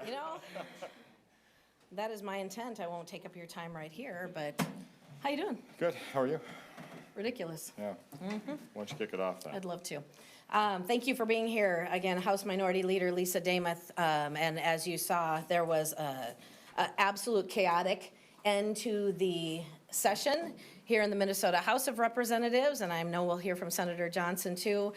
You know, that is my intent. I won't take up your time right here, but how you doing? Good. How are you? Ridiculous. Yeah. Why don't you kick it off then? I'd love to. Thank you for being here. Again, House Minority Leader Lisa Demuth, and as you saw, there was a absolute chaotic end to the session here in the Minnesota House of Representatives, and I know we'll hear from Senator Johnson too.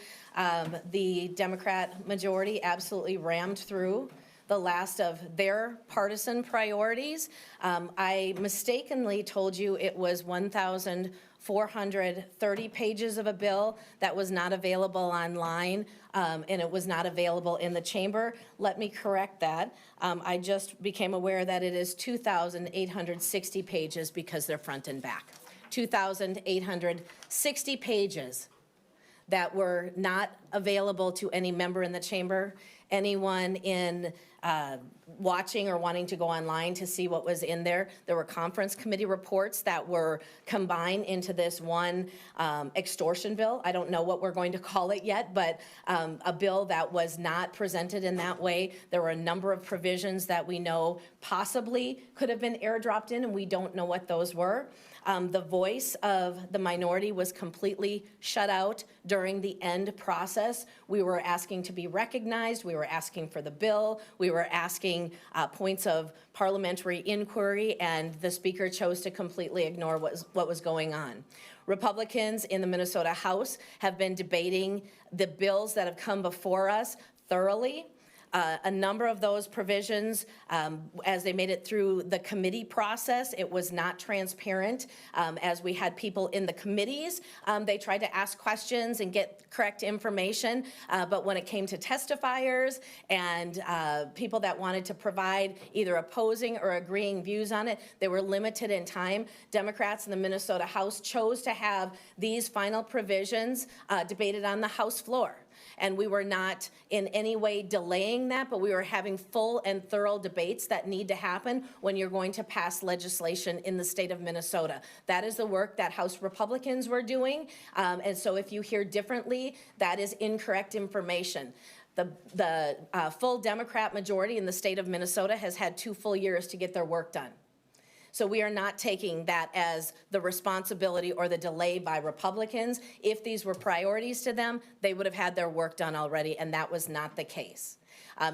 The Democrat majority absolutely rammed through the last of their partisan priorities. I mistakenly told you it was 1,430 pages of a bill that was not available online, and it was not available in the chamber. Let me correct that. I just became aware that it is 2,860 pages because they're front and back. 2,860 pages that were not available to any member in the chamber, anyone in watching or wanting to go online to see what was in there. There were conference committee reports that were combined into this one extortion bill. I don't know what we're going to call it yet, but a bill that was not presented in that way. There were a number of provisions that we know possibly could have been airdropped in, and we don't know what those were. The voice of the minority was completely shut out during the end process. We were asking to be recognized. We were asking for the bill. We were asking points of parliamentary inquiry, and the speaker chose to completely ignore what was going on. Republicans in the Minnesota House have been debating the bills that have come before us thoroughly. A number of those provisions, as they made it through the committee process, it was not transparent. As we had people in the committees, they tried to ask questions and get correct information, but when it came to testifiers and people that wanted to provide either opposing or agreeing views on it, they were limited in time. Democrats in the Minnesota House chose to have these final provisions debated on the House floor. And we were not in any way delaying that, but we were having full and thorough debates that need to happen when you're going to pass legislation in the state of Minnesota. That is the work that House Republicans were doing, and so if you hear differently, that is incorrect information. The full Democrat majority in the state of Minnesota has had 2 full years to get their work done. So we are not taking that as the responsibility or the delay by Republicans. If these were priorities to them, they would have had their work done already, and that was not the case.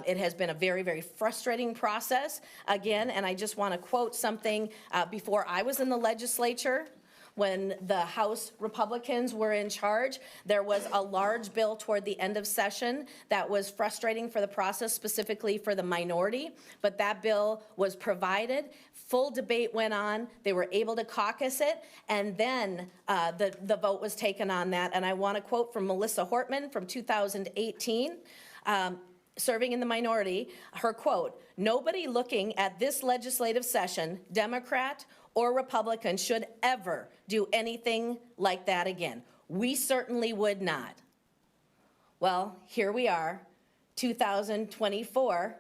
It has been a very, very frustrating process, again, and I just want to quote something before I was in the legislature. When the House Republicans were in charge, there was a large bill toward the end of session that was frustrating for the process, specifically for the minority, but that bill was provided, full debate went on, they were able to caucus it, and then the vote was taken on that. And I want to quote from Melissa Hortman from 2018, serving in the minority, her quote, "Nobody looking at this legislative session, Democrat or Republican, should ever do anything like that again. We certainly would not." Well, here we are, 2024,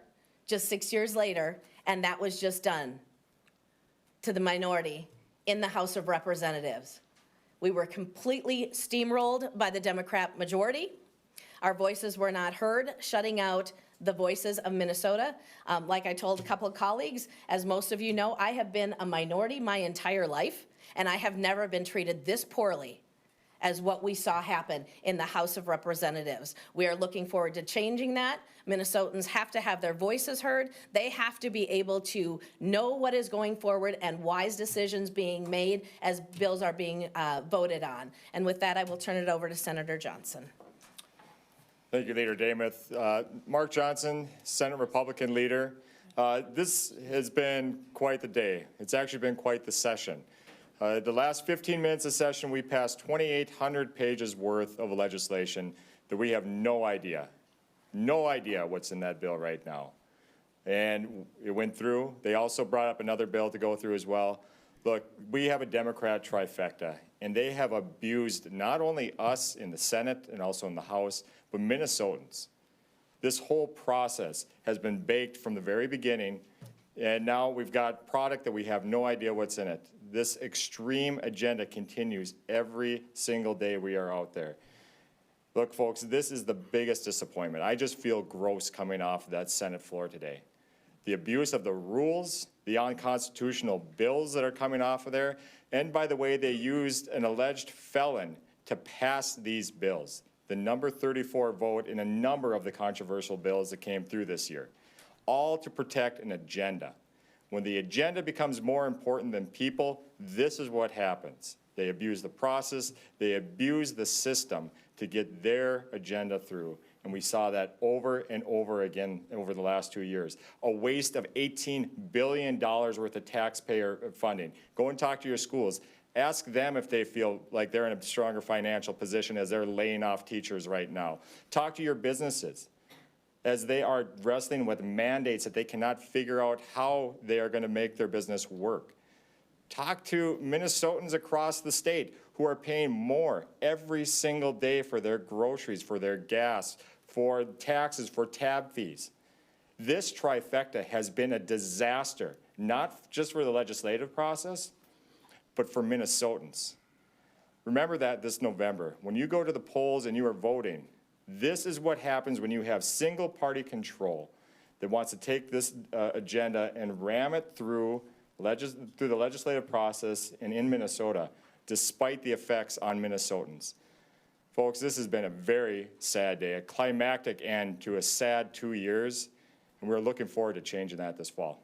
just 6 years later, and that was just done to the minority in the House of Representatives. We were completely steamrolled by the Democrat majority. Our voices were not heard, shutting out the voices of Minnesota. Like I told a couple of colleagues, as most of you know, I have been a minority my entire life, and I have never been treated this poorly as what we saw happen in the House of Representatives. We are looking forward to changing that. Minnesotans have to have their voices heard. They have to be able to know what is going forward and wise decisions being made as bills are being voted on. And with that, I will turn it over to Senator Johnson. Thank you, Leader Demuth. Mark Johnson, Senate Republican leader. This has been quite the day. It's actually been quite the session. The last 15 minutes of session, we passed 2,800 pages worth of legislation that we have no idea what's in that bill right now. And it went through. They also brought up another bill to go through as well. Look, we have a Democrat trifecta, and they have abused not only us in the Senate and also in the House, but Minnesotans. This whole process has been baked from the very beginning, and now we've got product that we have no idea what's in it. This extreme agenda continues every single day we are out there. Look, folks, this is the biggest disappointment. I just feel gross coming off that Senate floor today. the abuse of the rules, the unconstitutional bills that are coming off of there, and by the way, they used an alleged felon to pass these bills. The number 34 vote in a number of the controversial bills that came through this year, all to protect an agenda. When the agenda becomes more important than people, this is what happens. They abuse the process, they abuse the system to get their agenda through. And we saw that over and over again over the last 2 years. A waste of $18 billion worth of taxpayer funding. Go and talk to your schools. Ask them if they feel like they're in a stronger financial position as they're laying off teachers right now. Talk to your businesses as they are wrestling with mandates that they cannot figure out how they are going to make their business work. Talk to Minnesotans across the state who are paying more every single day for their groceries, for their gas, for taxes, for tab fees. This trifecta has been a disaster, not just for the legislative process, but for Minnesotans. Remember that this November, when you go to the polls and you are voting, this is what happens when you have single party control that wants to take this agenda and ram it through the legislative process and in Minnesota, despite the effects on Minnesotans. Folks, this has been a very sad day, a climactic end to a sad 2 years, and we're looking forward to changing that this fall.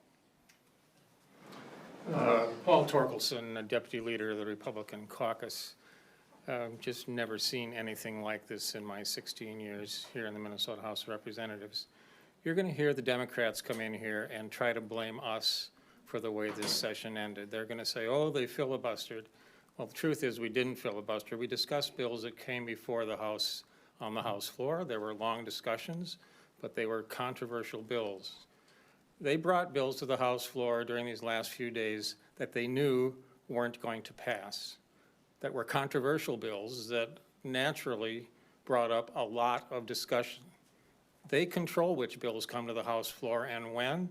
Paul Torkelson, Deputy Leader of the Republican Caucus. Just never seen anything like this in my 16 years here in the Minnesota House of Representatives. You're going to hear the Democrats come in here and try to blame us for the way this session ended. They're going to say, oh, they filibustered. Well, the truth is we didn't filibuster. We discussed bills that came before the House on the House floor. There were long discussions, but they were controversial bills. They brought bills to the House floor during these last few days that they knew weren't going to pass, that were controversial bills that naturally brought up a lot of discussion. They control which bills come to the House floor and when.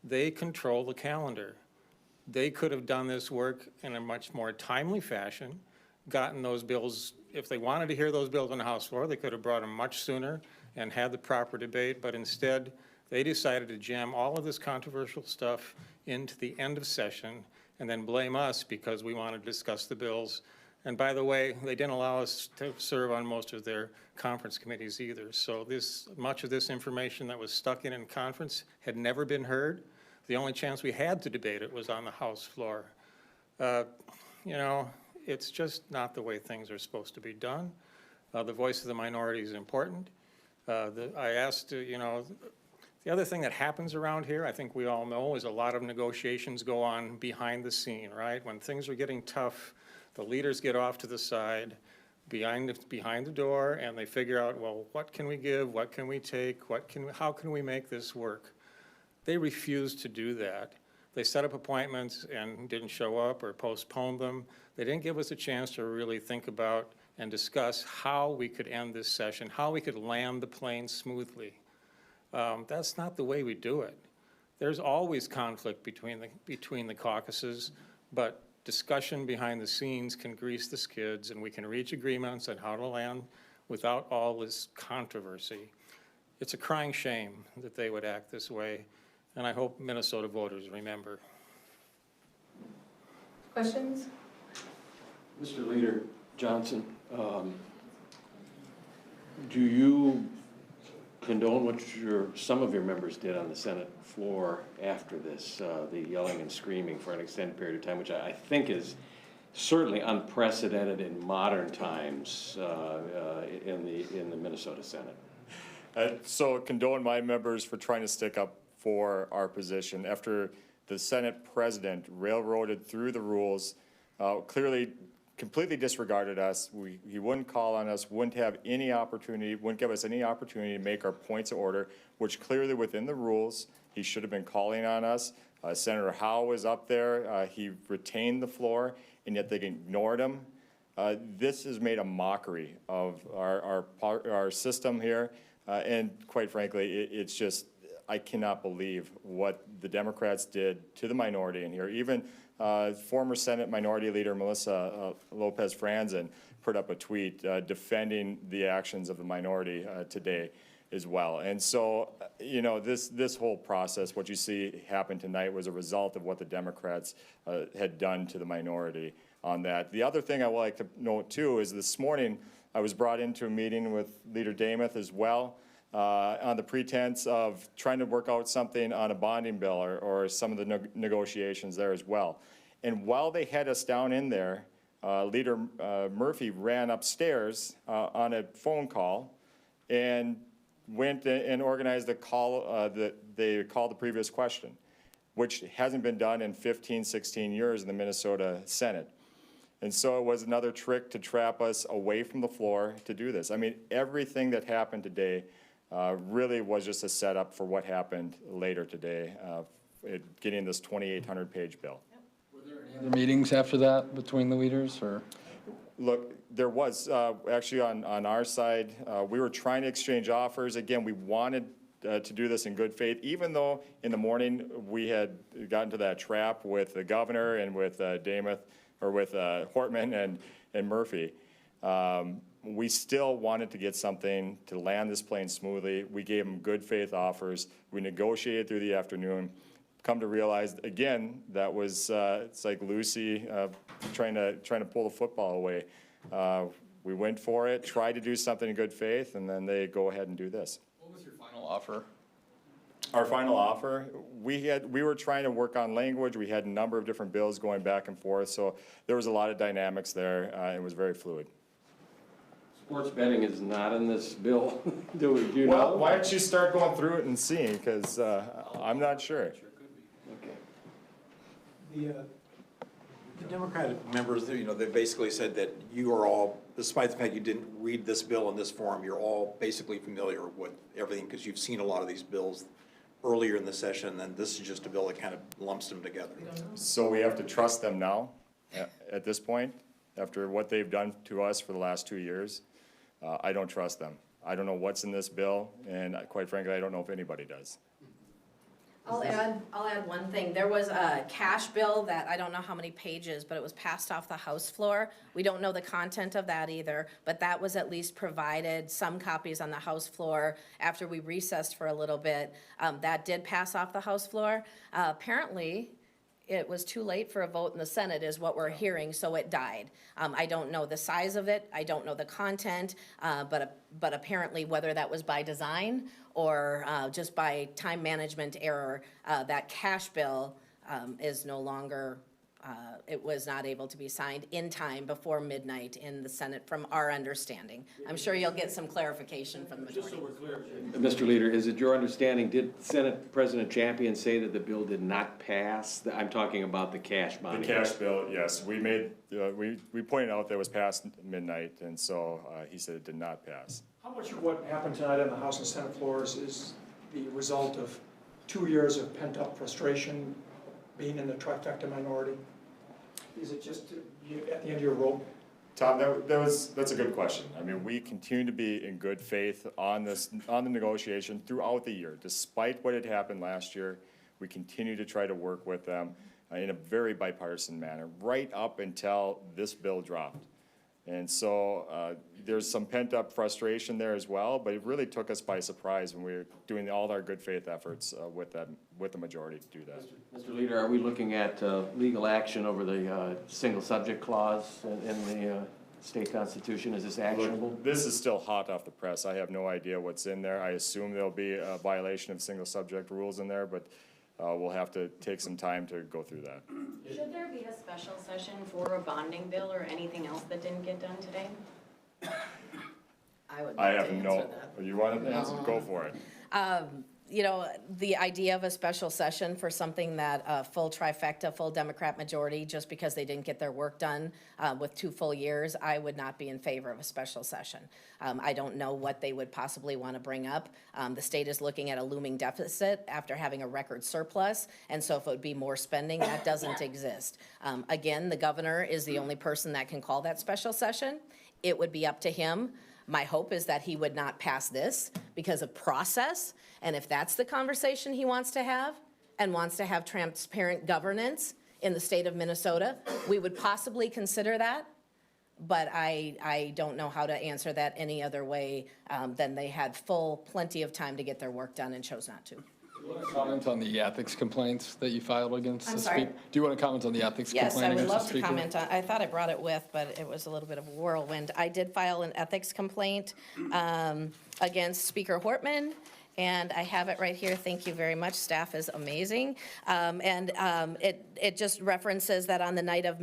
They control the calendar. They could have done this work in a much more timely fashion, gotten those bills, if they wanted to hear those bills on the House floor, they could have brought them much sooner and had the proper debate, but instead, they decided to jam all of this controversial stuff into the end of session and then blame us because we wanted to discuss the bills. And by the way, they didn't allow us to serve on most of their conference committees either. So much of this information that was stuck in conference had never been heard. The only chance we had to debate it was on the House floor. You know, it's just not the way things are supposed to be done. The voice of the minority is important. I asked, you know, the other thing that happens around here, I think we all know, is a lot of negotiations go on behind the scene, right? When things are getting tough, the leaders get off to the side, behind the door, and they figure out, well, what can we give? What can we take? How can we make this work? They refused to do that. They set up appointments and didn't show up or postponed them. They didn't give us a chance to really think about and discuss how we could end this session, how we could land the plane smoothly. That's not the way we do it. There's always conflict between the caucuses, but discussion behind the scenes can grease the skids and we can reach agreements on how to land without all this controversy. It's a crying shame that they would act this way, and I hope Minnesota voters remember. Questions? Mr. Leader Johnson, do you condone what some of your members did on the Senate floor after this, the yelling and screaming for an extended period of time, which I think is certainly unprecedented in modern times in the Minnesota Senate? So condone my members for trying to stick up for our position after the Senate president railroaded through the rules, clearly completely disregarded us. He wouldn't call on us, wouldn't have any opportunity, wouldn't give us any opportunity to make our points of order, which clearly within the rules, he should have been calling on us. Senator Howe was up there. He retained the floor, and yet they ignored him. This has made a mockery of our system here. And quite frankly, it's just, I cannot believe what the Democrats did to the minority in here. Even former Senate Minority Leader Melissa Lopez Franzen put up a tweet defending the actions of the minority today. as well. And so, this whole process, what you see happen tonight was a result of what the Democrats had done to the minority on that. The other thing I would like to note too is this morning I was brought into a meeting with Leader Dameth as well on the pretense of trying to work out something on a bonding bill or some of the negotiations there as well. And while they had us down in there, Leader Murphy ran upstairs on a phone call and went and organized a call that they called the previous question, which hasn't been done in 15, 16 years in the Minnesota Senate. And so it was another trick to trap us away from the floor to do this. I mean, everything that happened today really was just a setup for what happened later today, getting this 2,800-page bill. Were there any other meetings after that between the leaders, or? Look, there was, actually on our side, we were trying to exchange offers. Again, we wanted to do this in good faith, even though in the morning we had gotten to that trap with the governor and with Dameth, or with Hortman and Murphy. We still wanted to get something to land this plane smoothly. We gave them good faith offers. We negotiated through the afternoon. Come to realize, again, that was, it's like Lucy trying to pull the football away. We went for it, tried to do something in good faith, and then they go ahead and do this. What was your final offer? Our final offer, we were trying to work on language. We had a number of different bills going back and forth, so there was a lot of dynamics there. It was very fluid. Sports betting is not in this bill. Do you know? Well, why don't you start going through it and seeing, because I'm not sure. Okay. The Democratic members, they basically said that you are all, despite the fact you didn't read this bill in this form, you're all basically familiar with everything because you've seen a lot of these bills earlier in the session, and this is just a bill that kind of lumps them together. So we have to trust them now, at this point, after what they've done to us for the last 2 years. I don't trust them. I don't know what's in this bill, and quite frankly, I don't know if anybody does. I'll add one thing. There was a cash bill that, I don't know how many pages, but it was passed off the House floor. We don't know the content of that either, but that was at least provided, some copies on the House floor after we recessed for a little bit. That did pass off the House floor. Apparently, it was too late for a vote in the Senate is what we're hearing, so it died. I don't know the size of it, I don't know the content, but apparently whether that was by design or just by time management error, that cash bill is no longer, it was not able to be signed in time before midnight in the Senate from our understanding. I'm sure you'll get some clarification from the majority. Just so we're clear, Mr. Leader, is it your understanding, did Senate President Champion say that the bill did not pass? I'm talking about the cash The bond. cash bill, yes, we made, we pointed out that it was past midnight, and so he said it did not pass. How much of what happened tonight on the House and Senate floors is the result of 2 years of pent-up frustration being in the trifecta minority? Is it just at the end of your rope? Tom, that's a good question. I mean, we continue to be in good faith on the negotiation throughout the year. Despite what had happened last year, we continue to try to work with them in a very bipartisan manner, right up until this bill dropped. And so there's some pent-up frustration there as well, but it really took us by surprise when we were doing all our good faith efforts with the majority to do that. Mr. Leader, are we looking at legal action over the single subject clause in the state constitution? Is this actionable? Look, this is still hot off the press. I have no idea what's in there. I assume there'll be a violation of single subject rules in there, but we'll have to take some time to go through that. Should there be a special session for a bonding bill or anything else that didn't get done today? I would I like have to no, answer that. you want to answer? Go for it. You know, the idea of a special session for something that full trifecta, full Democrat majority, just because they didn't get their work done with 2 full years, I would not be in favor of a special session. I don't know what they would possibly want to bring up. The state is looking at a looming deficit after having a record surplus, and so if it would be more spending, that doesn't exist. Again, the governor is the only person that can call that special session. It would be up to him. My hope is that he would not pass this because of process, and if that's the conversation he wants to have and wants to have transparent governance in the state of Minnesota, we would possibly consider that. but I don't know how to answer that any other way than they had plenty of time to get their work done and chose not to. Do you want to comment on the ethics complaints that you filed against the I'm speaker? sorry? Do you want to comment on the ethics Yes, complaint I would against the love to speaker? comment on, I thought I brought it with, but it was a little bit of a whirlwind. I did file an ethics complaint against Speaker Hortman, and I have it right here. Thank you very much. Staff is amazing. It just references that on the night of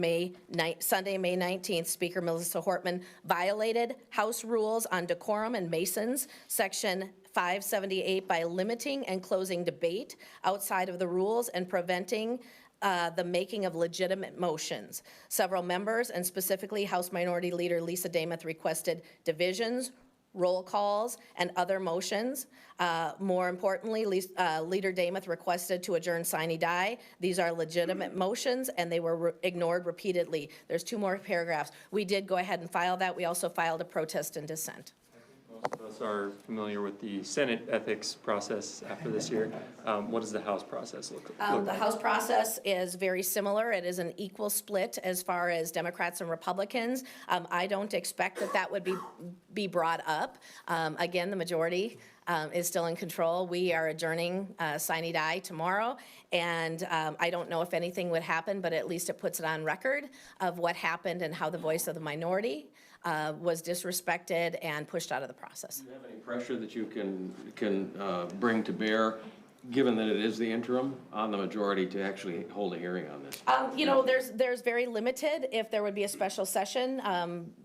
Sunday, May 19th, Speaker Melissa Hortman violated House rules on decorum and Masons, Section 578, by limiting and closing debate outside of the rules and preventing the making of legitimate motions. Several members, and specifically House Minority Leader Lisa Dameth, requested divisions, roll calls, and other motions. More importantly, Leader Dameth requested to adjourn sine die. These are legitimate motions, and they were ignored repeatedly. There's 2 more paragraphs. We did go ahead and file that. We also filed a protest and dissent. Most of us are familiar with the Senate ethics process after this year. What does the House process look The like? House process is very similar. It is an equal split as far as Democrats and Republicans. I don't expect that would be brought up. Again, the majority is still in control. We are adjourning sine die tomorrow, and I don't know if anything would happen, but at least it puts it on record of what happened and how the voice of the minority was disrespected and pushed out of the process. Do you have any pressure that you can bring to bear, given that it is the interim, on the majority to actually hold a hearing on this? You know, there's very limited, if there would be a special session,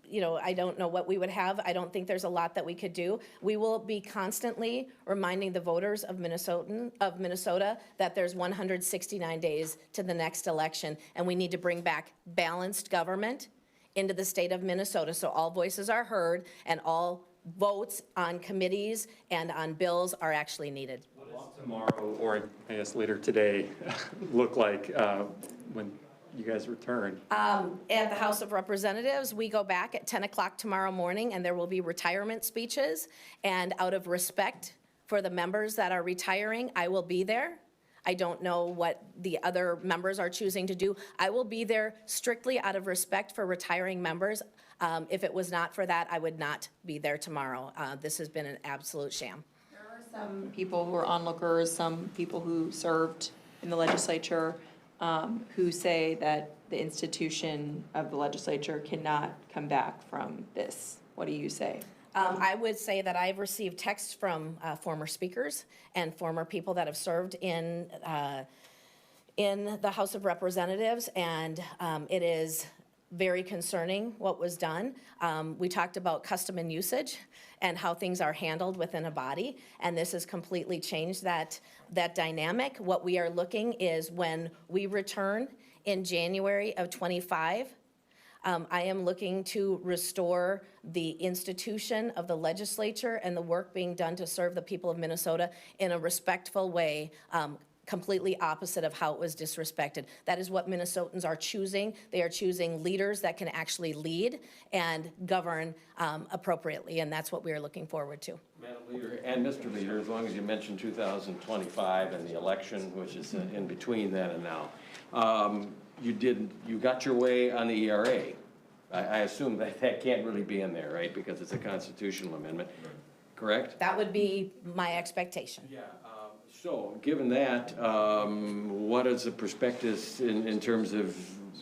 you know, I don't know what we would have. I don't think there's a lot that we could do. We will be constantly reminding the voters of Minnesota that there's 169 days to the next election, and we need to bring back balanced government into the state of Minnesota, so all voices are heard and all votes on committees and on bills are actually needed. What does tomorrow, or I guess later today, look like when you guys return? At the House of Representatives, we go back at 10 o'clock tomorrow morning, and there will be retirement speeches. And out of respect for the members that are retiring, I will be there. I don't know what the other members are choosing to do. I will be there strictly out of respect for retiring members. If it was not for that, I would not be there tomorrow. This has been an absolute sham. There are some people who are onlookers, some people who served in the legislature, who say that the institution of the legislature cannot come back from this. What do you say? I would say that I've received texts from former speakers and former people that have served in the House of Representatives, and it is very concerning what was done. We talked about custom and usage and how things are handled within a body, and this has completely changed that dynamic. What we are looking is when we return in January of '25, I am looking to restore the institution of the legislature and the work being done to serve the people of Minnesota in a respectful way, completely opposite of how it was disrespected. That is what Minnesotans are choosing. They are choosing leaders that can actually lead and govern appropriately, and that's what we are looking forward to. Madam Leader and Mr. Leader, as long as you mentioned 2025 and the election, which is in between then and now, you got your way on the ERA. I assume that can't really be in there, right? Because it's a constitutional amendment, correct? That would be my expectation. Yeah. So, given that, what is the perspectives in terms of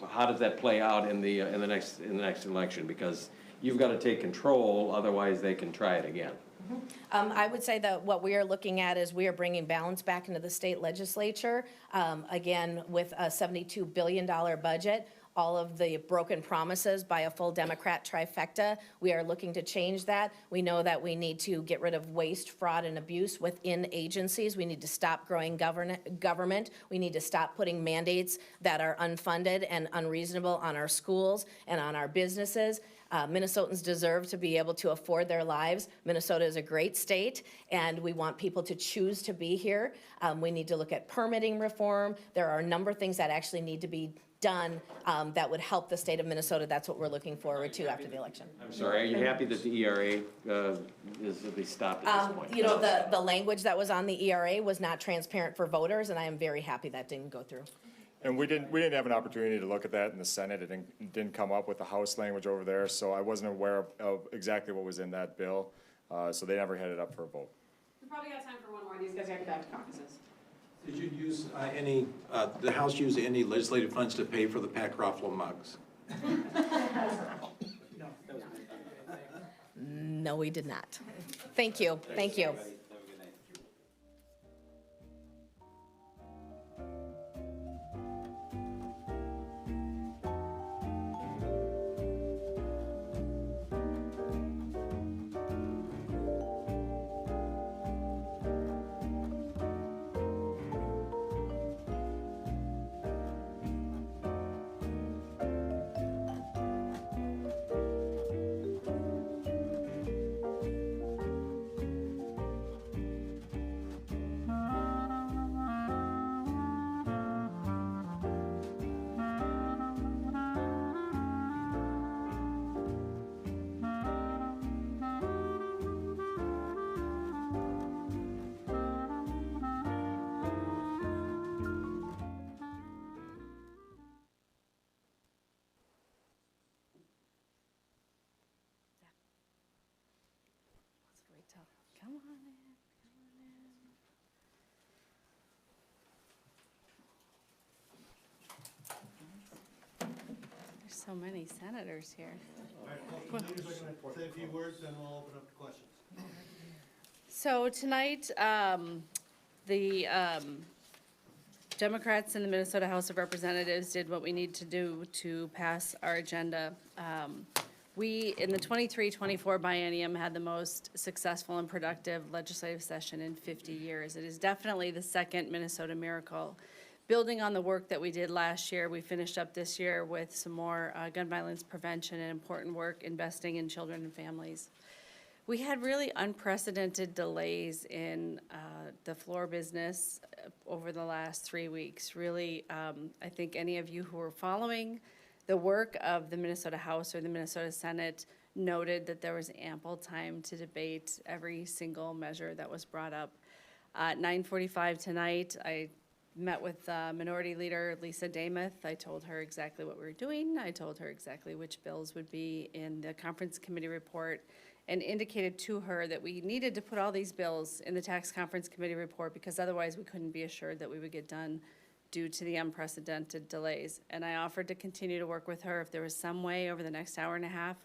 how does that play out in the next election? Because you've got to take control, otherwise they can try it again. I would say that what we are looking at is we are bringing balance back into the state legislature, again, with a $72 billion budget. All of the broken promises by a full Democrat trifecta. We are looking to change that. We know that we need to get rid of waste, fraud, and abuse within agencies. We need to stop growing government. We need to stop putting mandates that are unfunded and unreasonable on our schools and on our businesses. Minnesotans deserve to be able to afford their lives. Minnesota is a great state, and we want people to choose to be here. We need to look at permitting reform. There are a number of things that actually need to be done that would help the state of Minnesota. That's what we're looking forward to after the election. I'm sorry, are you happy that the ERA is at least stopped at this point? You know, the language that was on the ERA was not transparent for voters, and I am very happy that didn't go through. And we didn't have an opportunity to look at that in the Senate. It didn't come up with the House language over there, so I wasn't aware of exactly what was in that bill. So they never had it up for a vote. We probably got time for one more, and these guys gotta get back to caucuses. Did you use the House use any legislative funds to pay for the Pat Ruffalo mugs? No, we did not. Thank you, thank you. Come on in, There's so many senators here. Say a few words, then we'll open up to questions. So tonight, the Democrats in the Minnesota House of Representatives did what we need to do to pass our agenda. We, in the 23-24 biennium, had the most successful and productive legislative session in 50 years. It is definitely the second Minnesota miracle. Building on the work that we did last year, we finished up this year with some more gun violence prevention and important work investing in children and families. We had really unprecedented delays in the floor business over the last 3 weeks. Really, I think any of you who were following the work of the Minnesota House or the Minnesota Senate noted that there was ample time to debate every single measure that was brought up. At 9:45 tonight, I met with Minority Leader Lisa Damath. I told her exactly what we were doing. I told her exactly which bills would be in the conference committee report, and indicated to her that we needed to put all these bills in the tax conference committee report because otherwise we couldn't be assured that we would get done due to the unprecedented delays. And I offered to continue to work with her. If there was some way over the next hour and a half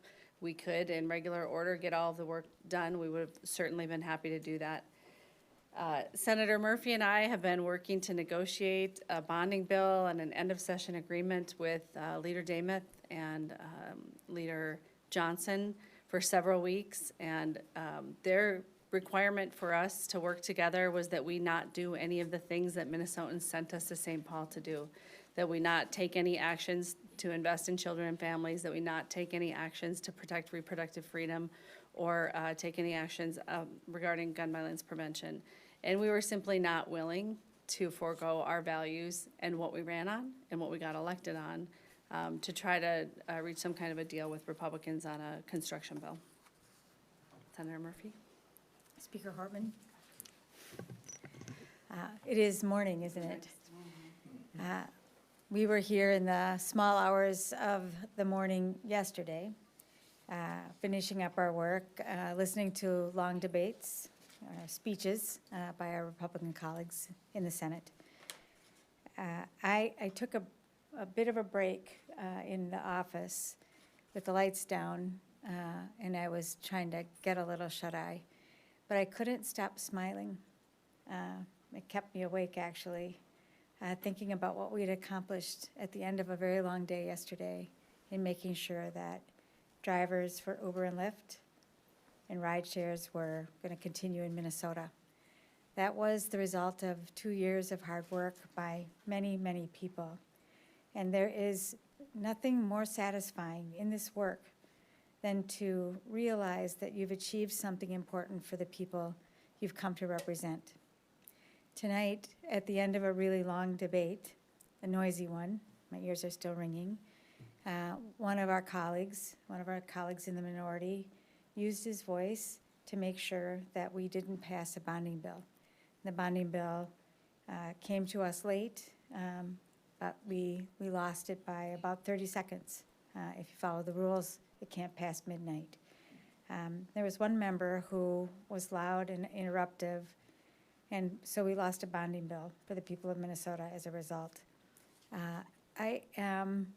we could, in regular order, get all of the work done, we would have certainly been happy to do that. Senator Murphy and I have been working to negotiate a bonding bill and an end-of-session agreement with Leader Damath and Leader Johnson for several weeks, and their requirement for us to work together was that we not do any of the things that Minnesotans sent us to St. Paul to do, that we not take any actions to invest in children and families, that we not take any actions to protect reproductive freedom or take any actions regarding gun violence prevention. And we were simply not willing to forego our values and what we ran on and what we got elected on to try to reach some kind of a deal with Republicans on a construction bill. Senator Murphy? Speaker Hartman. It is morning, isn't it? We were here in the small hours of the morning yesterday, finishing up our work, listening to long debates, speeches by our Republican colleagues in the Senate. I took a bit of a break in the office with the lights down, and I was trying to get a little shut-eye. But I couldn't stop smiling. It kept me awake, actually, thinking about what we'd accomplished at the end of a very long day yesterday in making sure that drivers for Uber and Lyft and ride shares were going to continue in Minnesota. That was the result of 2 years of hard work by many, many people. And there is nothing more satisfying in this work than to realize that you've achieved something important for the people you've come to represent. Tonight, at the end of a really long debate, a noisy one, my ears are still ringing, one of our colleagues in the minority, used his voice to make sure that we didn't pass a bonding bill. The bonding bill came to us late, but we lost it by about 30 seconds. If you follow the rules, it can't pass midnight. There was one member who was loud and interruptive, and so we lost a bonding bill for the people of Minnesota as a result. I am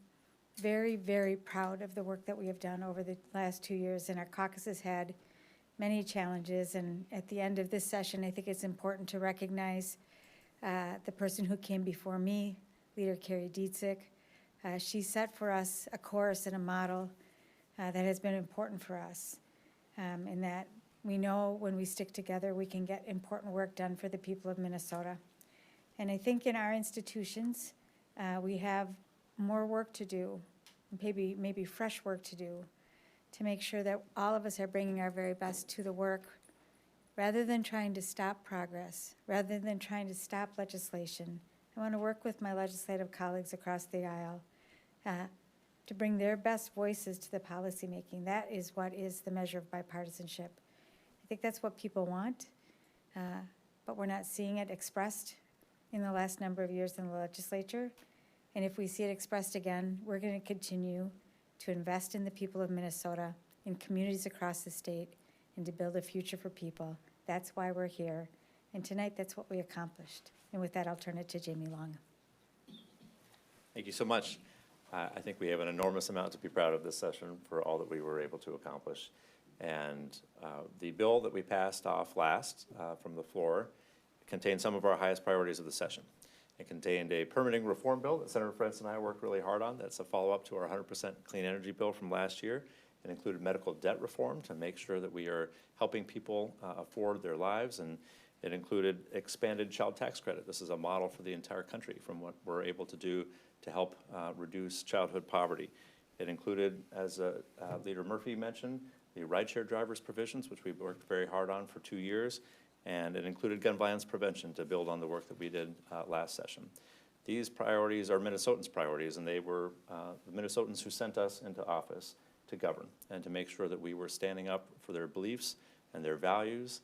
very, very proud of the work that we have done over the last 2 years, and our caucus has had many challenges, and at the end of this session, I think it's important to recognize the person who came before me, Leader Carrie Dietzick. She set for us a course and a model that has been important for us, in that we know when we stick together, we can get important work done for the people of Minnesota. And I think in our institutions, we have more work to do, maybe fresh work to do, to make sure that all of us are bringing our very best to the work, rather than trying to stop progress, rather than trying to stop legislation. I want to work with my legislative colleagues across the aisle to bring their best voices to the policymaking. That is what is the measure of bipartisanship. I think that's what people want, but we're not seeing it expressed in the last number of years in the legislature. And if we see it expressed again, we're going to continue to invest in the people of Minnesota, in communities across the state, and to build a future for people. That's why we're here. And tonight, that's what we accomplished. And with that, I'll turn it to Jamie Long. Thank you so much. I think we have an enormous amount to be proud of this session for all that we were able to accomplish. And the bill that we passed off last from the floor contained some of our highest priorities of the session. It contained a permitting reform bill that Senator Frentz and I worked really hard on. That's a follow-up to our 100% clean energy bill from last year. It included medical debt reform to make sure that we are helping people afford their lives, and it included expanded child tax credit. This is a model for the entire country from what we're able to do to help reduce childhood poverty. It included, as Leader Murphy mentioned, the rideshare drivers provisions, which we've worked very hard on for 2 years, and it included gun violence prevention to build on the work that we did last session. These priorities are Minnesotans' priorities, and they were the Minnesotans who sent us into office to govern and to make sure that we were standing up for their beliefs and their values.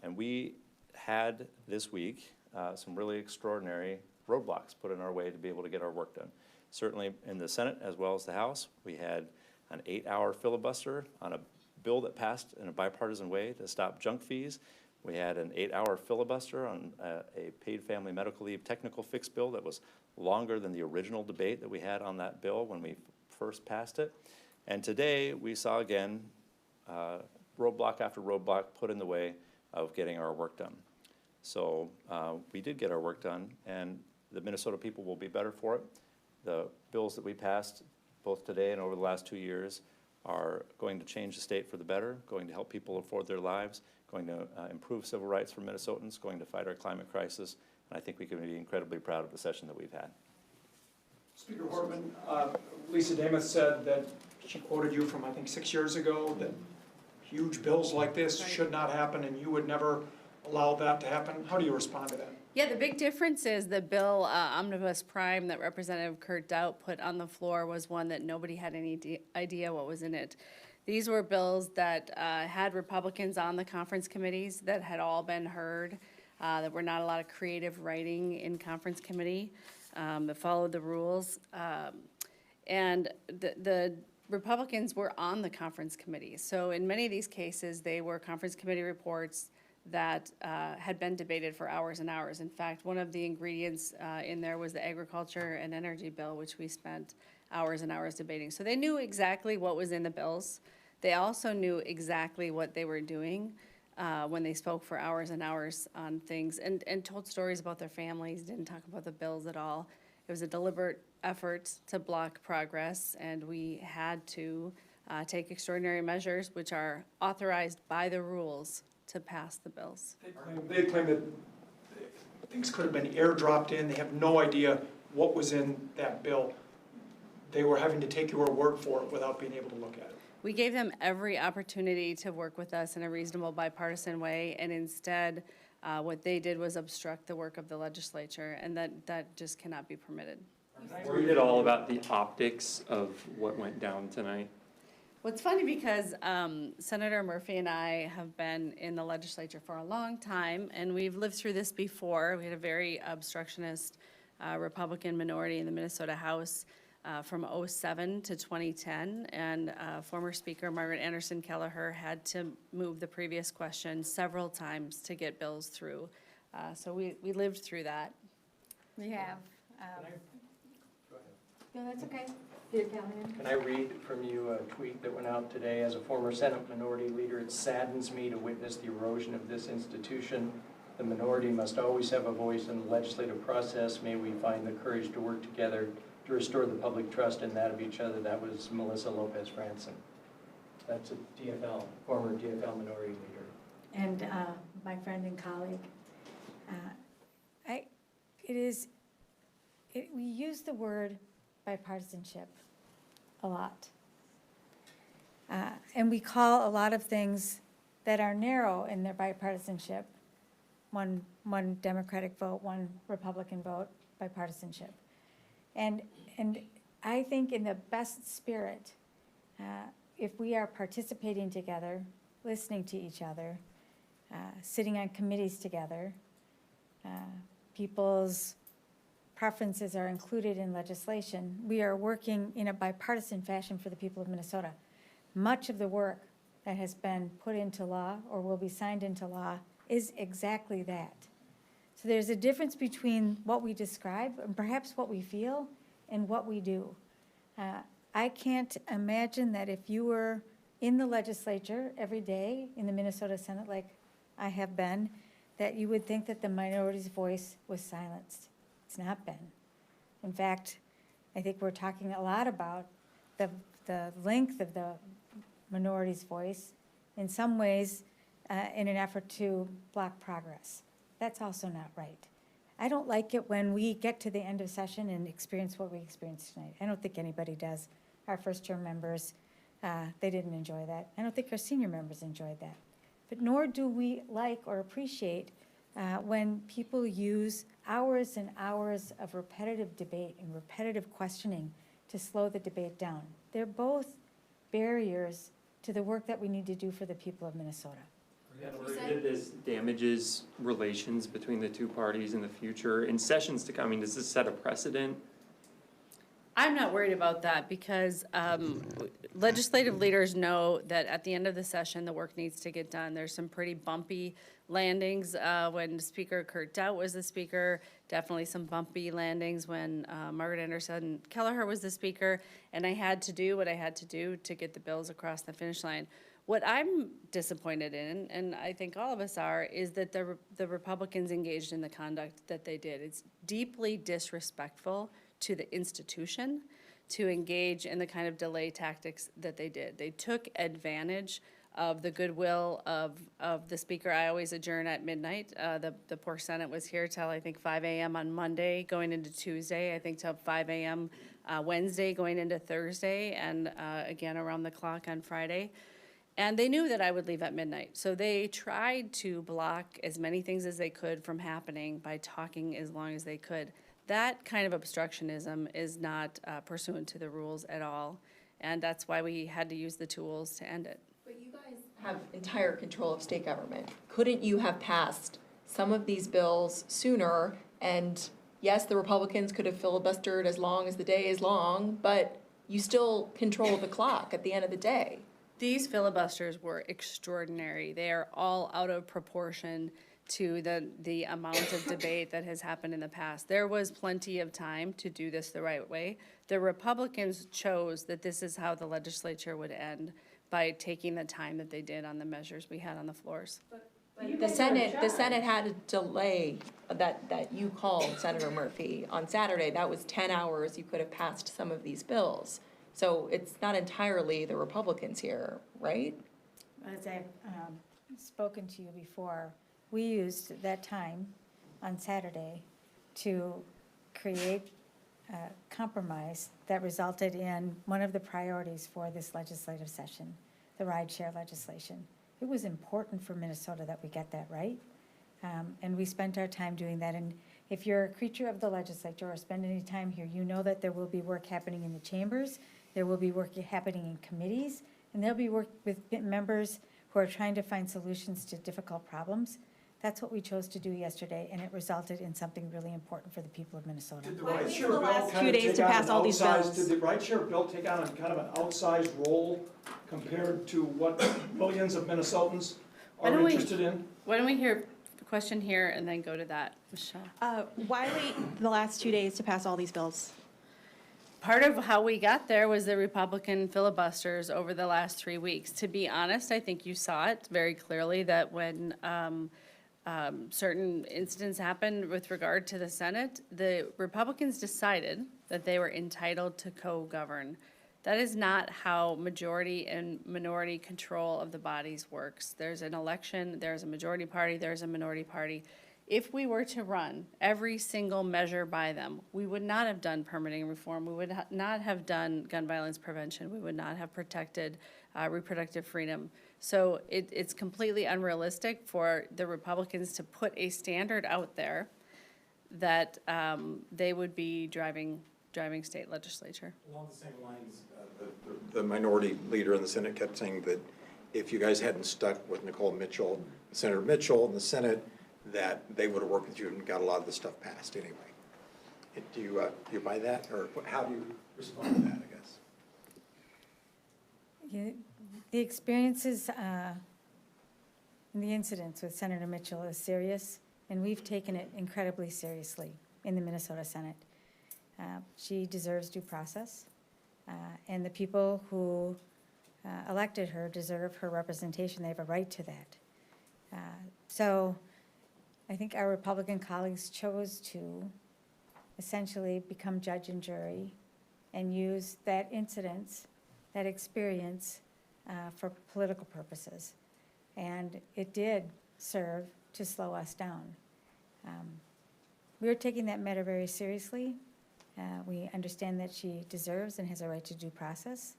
And we had this week some really extraordinary roadblocks put in our way to be able to get our work done. Certainly in the Senate as well as the House, we had an 8-hour filibuster on a bill that passed in a bipartisan way to stop junk fees. We had an 8-hour filibuster on a paid family medical leave technical fix bill that was longer than the original debate that we had on that bill when we first passed it. And today we saw again roadblock after roadblock put in the way of getting our work done. So we did get our work done, and the Minnesota people will be better for it. The bills that we passed both today and over the last 2 years are going to change the state for the better, going to help people afford their lives, going to improve civil rights for Minnesotans, going to fight our climate crisis, and I think we can be incredibly proud of the session that we've had. Speaker Hortman, Lisa Dameth said that she quoted you from, I think, 6 years ago, that huge bills like this should not happen and you would never allow that to happen. How do you respond to that? Yeah, the big difference is the bill Omnibus Prime that Representative Kurt Doubt put on the floor was one that nobody had any idea what was in it. These were bills that had Republicans on the conference committees that had all been heard. There were not a lot of creative writing in conference committee that followed the rules. And the Republicans were on the conference committee. So in many of these cases, they were conference committee reports that had been debated for hours and hours. In fact, one of the ingredients in there was the agriculture and energy bill, which we spent hours and hours debating. So they knew exactly what was in the bills. They also knew exactly what they were doing when they spoke for hours and hours on things and told stories about their families, didn't talk about the bills at all. It was a deliberate effort to block progress, and we had to take extraordinary measures, which are authorized by the rules, to pass the bills. They claim that things could have been airdropped in. They have no idea what was in that bill. They were having to take your word for it without being able to look at it. We gave them every opportunity to work with us in a reasonable bipartisan way, and instead, what they did was obstruct the work of the legislature, and that just cannot be permitted. Worried at all about the optics of what went down tonight? Well, it's funny because Senator Murphy and I have been in the legislature for a long time, and we've lived through this before. We had a very obstructionist Republican minority in the Minnesota House from '07 to 2010, and former Speaker Margaret Anderson Kelleher had to move the previous question several times to get bills through. So we lived through that. We have. No, that's okay. Peter Callahan. Can I read from you a tweet that went out today? As a former Senate Minority Leader, it saddens me to witness the erosion of this institution. The minority must always have a voice in the legislative process. May we find the courage to work together to restore the public trust and that of each other. That was Melissa Lopez Franson. That's a DFL, former DFL Minority Leader. And my friend and colleague. We use the word bipartisanship a lot. And we call a lot of things that are narrow in their bipartisanship, one Democratic vote, one Republican vote, bipartisanship. And I think in the best spirit, if we are participating together, listening to each other, sitting on committees together, people's preferences are included in legislation, we are working in a bipartisan fashion for the people of Minnesota. Much of the work that has been put into law or will be signed into law is exactly that. So there's a difference between what we describe and perhaps what we feel and what we do. I can't imagine that if you were in the legislature every day in the Minnesota Senate like I have been, that you would think that the minority's voice was silenced. It's not been. In fact, I think we're talking a lot about the length of the minority's voice, in some ways, in an effort to block progress. That's also not right. I don't like it when we get to the end of session and experience what we experienced tonight. I don't think anybody does. Our first-term members, they didn't enjoy that. I don't think our senior members enjoyed that. But nor do we like or appreciate when people use hours and hours of repetitive debate and repetitive questioning to slow the debate down. They're both barriers to the work that we need to do for the people of Minnesota. That this damages relations between the two parties in the future. In sessions to come, I mean, does this set a precedent? I'm not worried about that because legislative leaders know that at the end of the session, the work needs to get done. There's some pretty bumpy landings when Speaker Kurt Doudt was the speaker, definitely some bumpy landings when Margaret Anderson Kelleher was the speaker, and I had to do what I had to do to get the bills across the finish line. What I'm disappointed in, and I think all of us are, is that the Republicans engaged in the conduct that they did. It's deeply disrespectful to the institution to engage in the kind of delay tactics that they did. They took advantage of the goodwill of the speaker. I always adjourn at midnight. The poor Senate was here till I think 5 a.m. on Monday going into Tuesday, I think till 5 a.m. Wednesday going into Thursday, and again around the clock on Friday. And they knew that I would leave at midnight. So they tried to block as many things as they could from happening by talking as long as they could. That kind of obstructionism is not pursuant to the rules at all. And that's why we had to use the tools to end it. But you guys have entire control of state government. Couldn't you have passed some of these bills sooner? And yes, the Republicans could have filibustered as long as the day is long, but you still control the clock at the end of the day. These filibusters were extraordinary. They are all out of proportion to the amount of debate that has happened in the past. There was plenty of time to do this the right way. The Republicans chose that this is how the legislature would end, by taking the time that they did on the measures we had on the floors. But the Senate had a delay that you called, Senator Murphy, on Saturday. That was 10 hours. You could have passed some of these bills. So it's not entirely the Republicans here, right? As I've spoken to you before, we used that time on Saturday to create a compromise that resulted in one of the priorities for this legislative session, the rideshare legislation. It was important for Minnesota that we get that right, and we spent our time doing that. And if you're a creature of the legislature or spend any time here, you know that there will be work happening in the chambers, there will be work happening in committees, and there'll be work with members who are trying to find solutions to difficult problems. That's what we chose to do yesterday, and it resulted in something really important for the people of Minnesota. Did the Why ride wait share till the bill last kind 2 of days take to on pass an all these outsized- bills? Did the ride share bill take on kind of an outsized role compared to what millions of Minnesotans Why are don't we- interested in? Why don't we hear the question here and then go to that, Michelle? Why wait the last 2 days to pass all these bills? Part of how we got there was the Republican filibusters over the last 3 weeks. To be honest, I think you saw it very clearly that when certain incidents happened with regard to the Senate, the Republicans decided that they were entitled to co-govern. That is not how majority and minority control of the bodies works. There's an election, there's a majority party, there's a minority party. If we were to run every single measure by them, we would not have done permitting reform, we would not have done gun violence prevention, we would not have protected reproductive freedom. So it's completely unrealistic for the Republicans to put a standard out there that they would be driving state legislature. Along the same lines, the minority leader in the Senate kept saying that if you guys hadn't stuck with Senator Mitchell in the Senate, that they would have worked with you and got a lot of the stuff passed anyway. Do you buy that, or how do you respond to that, I guess? The experiences and the incidents with Senator Mitchell is serious, and we've taken it incredibly seriously in the Minnesota Senate. She deserves due process, and the people who elected her deserve her representation. They have a right to that. So I think our Republican colleagues chose to essentially become judge and jury and use that incident, that experience, for political purposes. And it did serve to slow us down. We are taking that matter very seriously. We understand that she deserves and has a right to due process.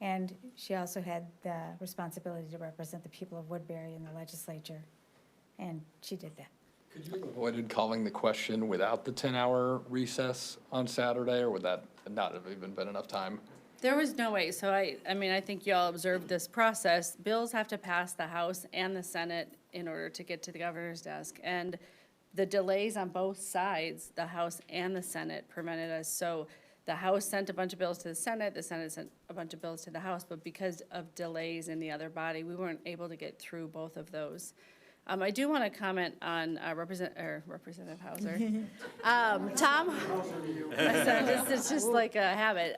And she also had the responsibility to represent the people of Woodbury in the legislature, and she did that. Could you have avoided calling the question without the 10-hour recess on Saturday, or would that not have even been enough time? There was no way. So I mean, I think you all observed this process. Bills have to pass the House and the Senate in order to get to the governor's desk. And the delays on both sides, the House and the Senate, prevented us. So the House sent a bunch of bills to the Senate sent a bunch of bills to the House, but because of delays in the other body, we weren't able to get through both of those. I do want to comment on Representative Hauser. Tom, it's just like a habit.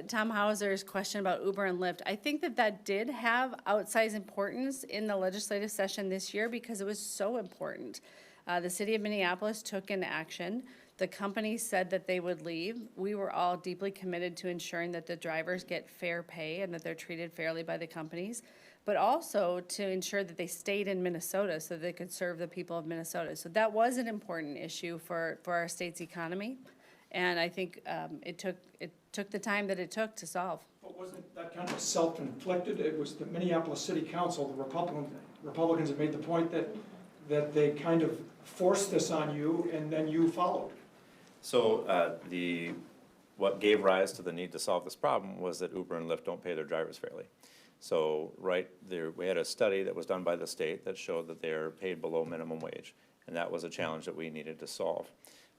Tom Hauser's question about Uber and Lyft. I think that did have outsized importance in the legislative session this year because it was so important. The city of Minneapolis took an action. The companies said that they would leave. We were all deeply committed to ensuring that the drivers get fair pay and that they're treated fairly by the companies, but also to ensure that they stayed in Minnesota so they could serve the people of Minnesota. So that was an important issue for our state's economy, and I think it took the time that it took to solve. But wasn't that kind of self-inflicted? It was the Minneapolis City Council, the Republicans have made the point that they kind of forced this on you and then you followed. So what gave rise to the need to solve this problem was that Uber and Lyft don't pay their drivers fairly. So right there, we had a study that was done by the state that showed that they're paid below minimum wage, and that was a challenge that we needed to solve.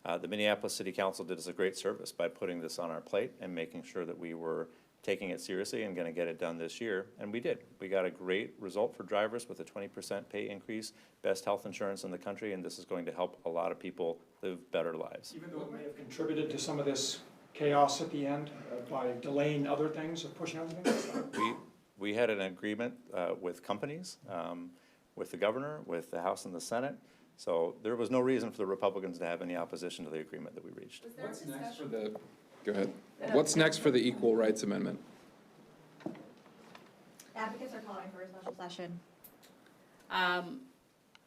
The Minneapolis City Council did us a great service by putting this on our plate and making sure that we were taking it seriously and gonna get it done this year, and we did. We got a great result for drivers with a 20% pay increase, best health insurance in the country, and this is going to help a lot of people live better lives. Even though it may have contributed to some of this chaos at the end by delaying other things or pushing other things? We had an agreement with companies, with the governor, with the House and the Senate, so there was no reason for the Republicans to have any opposition to the agreement that we reached. What's next for the, go ahead. What's next for the Equal Rights Amendment? Advocates are calling for a special session.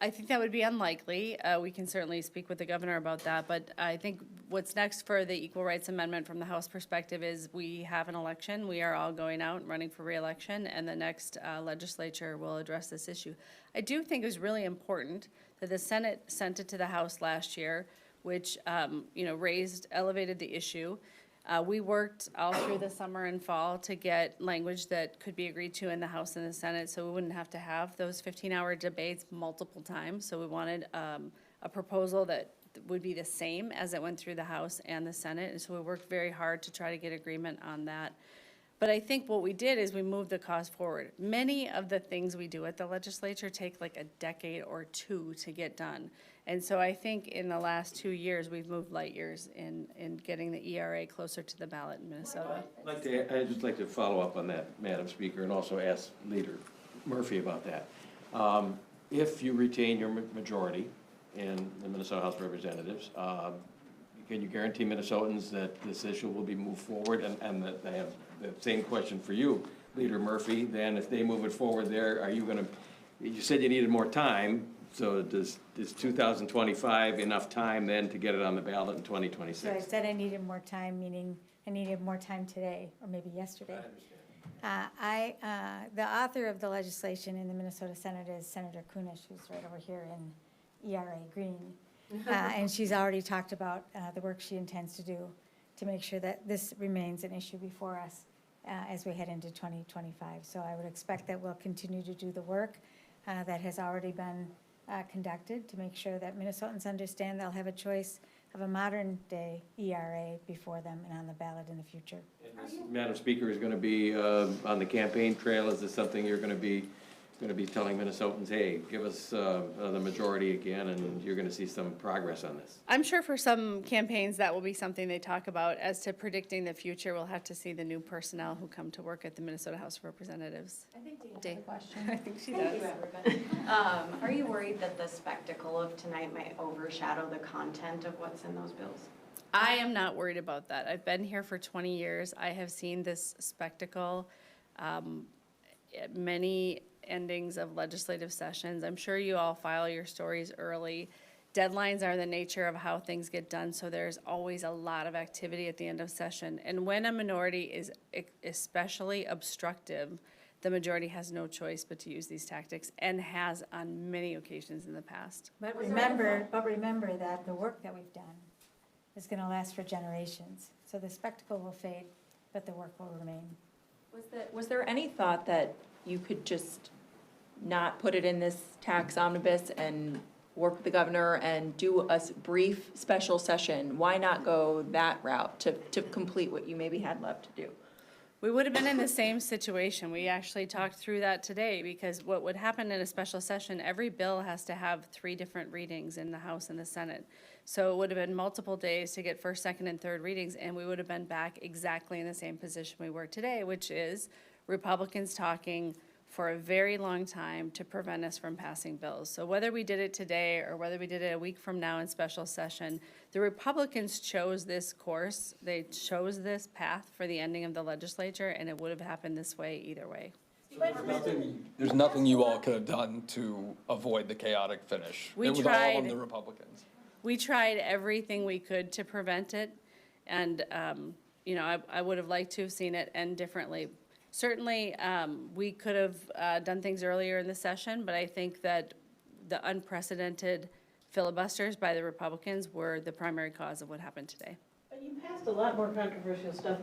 I think that would be unlikely. We can certainly speak with the governor about that, but I think what's next for the Equal Rights Amendment from the House perspective is we have an election. We are all going out and running for re-election, and the next legislature will address this issue. I do think it was really important that the Senate sent it to the House last year, which elevated the issue. We worked all through the summer and fall to get language that could be agreed to in the House and the Senate, so we wouldn't have to have those 15-hour debates multiple times. So we wanted a proposal that would be the same as it went through the House and the Senate, and so we worked very hard to try to get agreement on that. But I think what we did is we moved the cause forward. Many of the things we do at the legislature take like a decade or two to get done. And so I think in the last 2 years, we've moved light years in getting the ERA closer to the ballot in Minnesota. I'd just like to follow up on that, Madam Speaker, and also ask Leader Murphy about that. If you retain your majority in the Minnesota House of Representatives, can you guarantee Minnesotans that this issue will be moved forward? And that they have the same question for you, Leader Murphy, then if they move it forward there, are you gonna, you said you needed more time, so is 2025 enough time then to get it on the ballot in 2026? So I said I needed more time, meaning I needed more time today, or maybe yesterday. The author of the legislation in the Minnesota Senate is Senator Kunish, who's right over here in ERA Green. And she's already talked about the work she intends to do to make sure that this remains an issue before us as we head into 2025. So I would expect that we'll continue to do the work that has already been conducted to make sure that Minnesotans understand they'll have a choice of a modern-day ERA before them and on the ballot in the future. Madam Speaker, is going to be on the campaign trail. Is this something you're going to be telling Minnesotans, hey, give us the majority again, and you're going to see some progress on this? I'm sure for some campaigns that will be something they talk about. As to predicting the future, we'll have to see the new personnel who come to work at the Minnesota House of Representatives. I think Dave has a question. I think she Thank does. you, everybody. Are you worried that the spectacle of tonight might overshadow the content of what's in those bills? I am not worried about that. I've been here for 20 years. I have seen this spectacle at many endings of legislative sessions. I'm sure you all file your stories early. Deadlines are the nature of how things get done, so there's always a lot of activity at the end of session. And when a minority is especially obstructive, the majority has no choice but to use these tactics, and has on many occasions in the past. But remember that the work that we've done is going to last for generations. So the spectacle will fade, but the work will remain. Was there any thought that you could just not put it in this tax omnibus and work with the governor and do a brief special session? Why not go that route to complete what you maybe had left to do? We would have been in the same situation. We actually talked through that today, because what would happen in a special session, every bill has to have 3 different readings in the House and the Senate. So it would have been multiple days to get first, second, and third readings, and we would have been back exactly in the same position we were today, which is Republicans talking for a very long time to prevent us from passing bills. So whether we did it today or whether we did it a week from now in special session, the Republicans chose this course. They chose this path for the ending of the legislature, and it would have happened this way either way. There's nothing you all could have done to avoid the chaotic finish. We It was all tried. on the Republicans. We tried everything we could to prevent it, and, I would have liked to have seen it end differently. Certainly, we could have done things earlier in the session, but I think that the unprecedented filibusters by the Republicans were the primary cause of what happened today. But you passed a lot more controversial stuff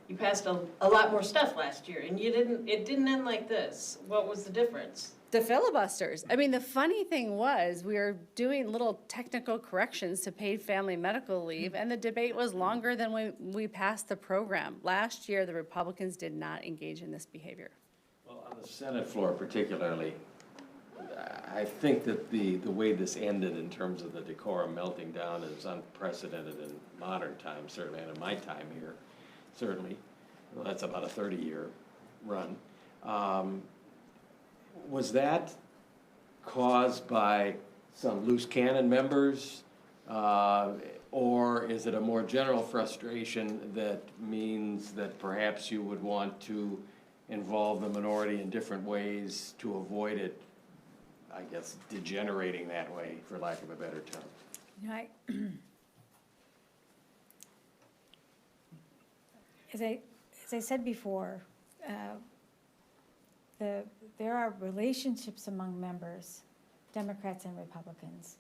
you passed a lot more stuff last year, and it didn't end like this. What was the difference? The filibusters. I mean, the funny thing was, we were doing little technical corrections to paid family medical leave, and the debate was longer than we passed the program. Last year, the Republicans did not engage in this behavior. Well, on the Senate floor particularly, I think that the way this ended in terms of the decorum melting down is unprecedented in modern times, certainly, and in my time here, certainly. Well, that's about a 30-year run. Was that caused by some loose cannon members, or is it a more general frustration that means that perhaps you would want to involve the minority in different ways to avoid it, I guess, degenerating that way, for lack of a better term? As I said before, there are relationships among members, Democrats and Republicans.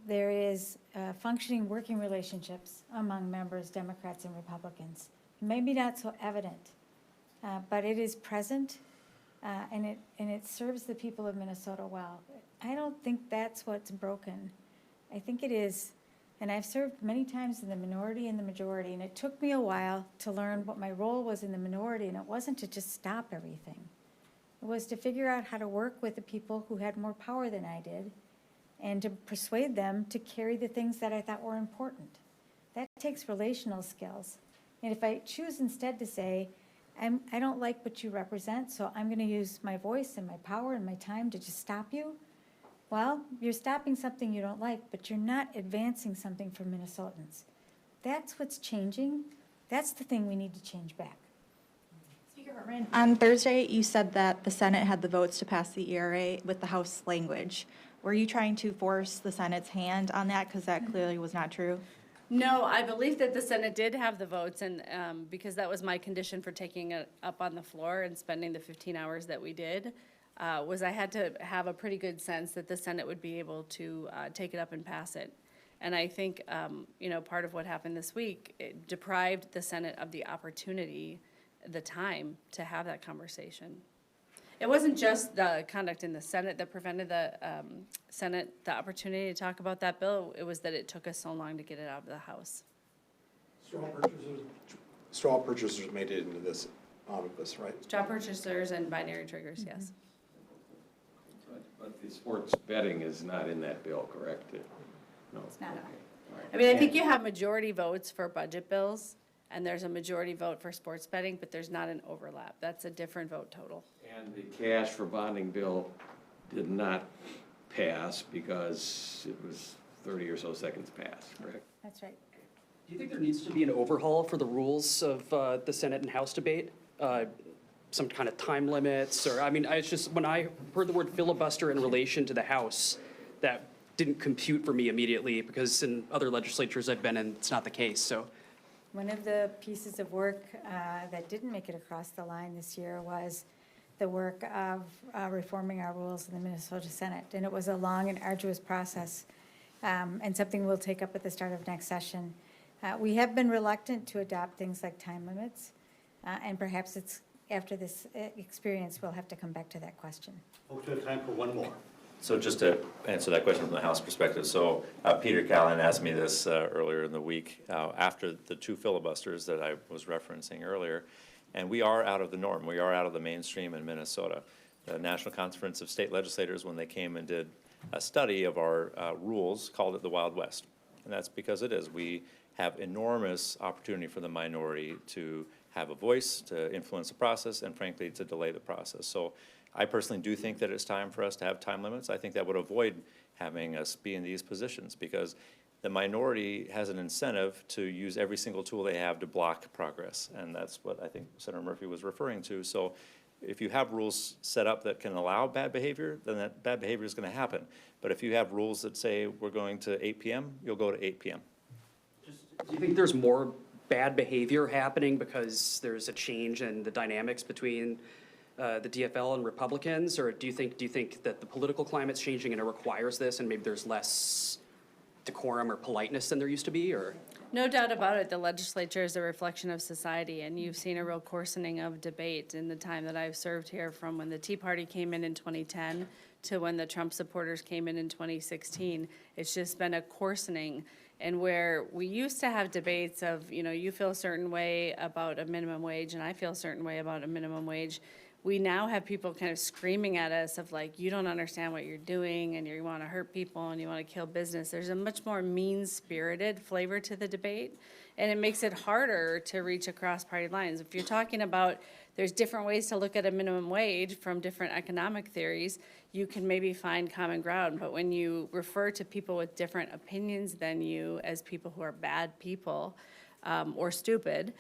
there is functioning working relationships among members, Democrats and Republicans. Maybe not so evident, but it is present, and it serves the people of Minnesota well. I don't think that's what's broken. I think it is, and I've served many times in the minority and the majority, and it took me a while to learn what my role was in the minority, and it wasn't to just stop everything. It was to figure out how to work with the people who had more power than I did, and to persuade them to carry the things that I thought were important. That takes relational skills. And if I choose instead to say, I don't like what you represent, so I'm going to use my voice and my power and my time to just stop you, well, you're stopping something you don't like, but you're not advancing something for Minnesotans. That's what's changing. That's the thing we need to change back. Speaker Hartman, on Thursday, you said that the Senate had the votes to pass the ERA with the House language. Were you trying to force the Senate's hand on that? Because that clearly was not true. No, I believe that the Senate did have the votes, and because that was my condition for taking it up on the floor and spending the 15 hours that we did, was I had to have a pretty good sense that the Senate would be able to take it up and pass it. And I think, part of what happened this week, it deprived the Senate of the opportunity, the time to have that conversation. It wasn't just the conduct in the Senate that prevented the Senate the opportunity to talk about that bill. It was that it took us so long to get it out of the House. Straw purchasers made it into this omnibus, right? Straw purchasers and binary triggers, yes. But the sports betting is not in that bill, correct? No. It's not. I mean, I think you have majority votes for budget bills, and there's a majority vote for sports betting, but there's not an overlap. That's a different vote total. And the cash for bonding bill did not pass because it was 30 or so seconds past, correct? That's right. Do you think there needs to be an overhaul for the rules of the Senate and House debate? Some kind of time limits, or, I mean, it's just, when I heard the word filibuster in relation to the House, that didn't compute for me immediately, because in other legislatures I've been in, it's not the case, so. One of the pieces of work that didn't make it across the line this year was the work of reforming our rules in the Minnesota Senate. And it was a long and arduous process, and something we'll take up at the start of next session. We have been reluctant to adopt things like time limits, and perhaps it's after this experience, we'll have to come back to that question. Folks, we have time for one more. So just to answer that question from the House perspective, so Peter Callahan asked me this earlier in the week after the two filibusters that I was referencing earlier, and we are out of the norm. We are out of the mainstream in Minnesota. The National Conference of State Legislators, when they came and did a study of our rules, called it the Wild West. And that's because it is. We have enormous opportunity for the minority to have a voice, to influence the process, and frankly, to delay the process. So I personally do think that it's time for us to have time limits. I think that would avoid having us be in these positions, because the minority has an incentive to use every single tool they have to block progress. And that's what I think Senator Murphy was referring to. So if you have rules set up that can allow bad behavior, then that bad behavior is going to happen. But if you have rules that say we're going to 8 p.m., you'll go to 8 p.m. Do you think there's more bad behavior happening because there's a change in the dynamics between the DFL and Republicans, or do you think that the political climate's changing and it requires this, and maybe there's less decorum or politeness than there used to be, or? No doubt about it, the legislature is a reflection of society, and you've seen a real coarsening of debate in the time that I've served here, from when the Tea Party came in 2010 to when the Trump supporters came in 2016. It's just been a coarsening. And where we used to have debates of, you feel a certain way about a minimum wage and I feel a certain way about a minimum wage, we now have people kind of screaming at us of like, you don't understand what you're doing and you want to hurt people and you want to kill business. There's a much more mean-spirited flavor to the debate, and it makes it harder to reach across party lines. If you're talking about there's different ways to look at a minimum wage from different economic theories, you can maybe find common ground. But when you refer to people with different opinions than you as people who are bad people or stupid,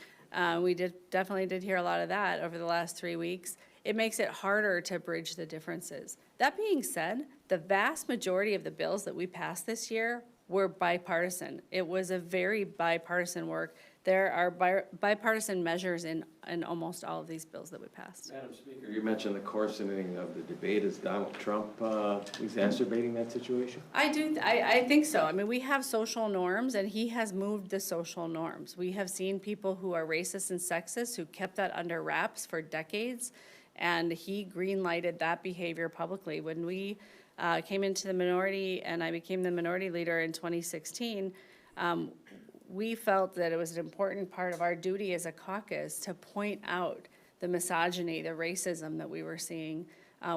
we definitely did hear a lot of that over the last 3 weeks. It makes it harder to bridge the differences. That being said, the vast majority of the bills that we passed this year were bipartisan. It was a very bipartisan work. there are bipartisan measures in almost all of these bills that we passed. Madam Speaker, you mentioned the coarsening of the debate. Is Donald Trump exacerbating that situation? I think so. I mean, we have social norms, and he has moved the social norms. We have seen people who are racist and sexist who kept that under wraps for decades, and he green-lighted that behavior publicly. When we came into the minority and I became the minority leader in 2016, we felt that it was an important part of our duty as a caucus to point out the misogyny, the racism that we were seeing.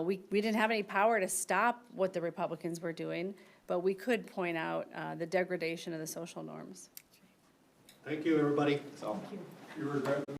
We didn't have any power to stop what the Republicans were doing, but we could point out the degradation of the social norms. Thank you, everybody. You regret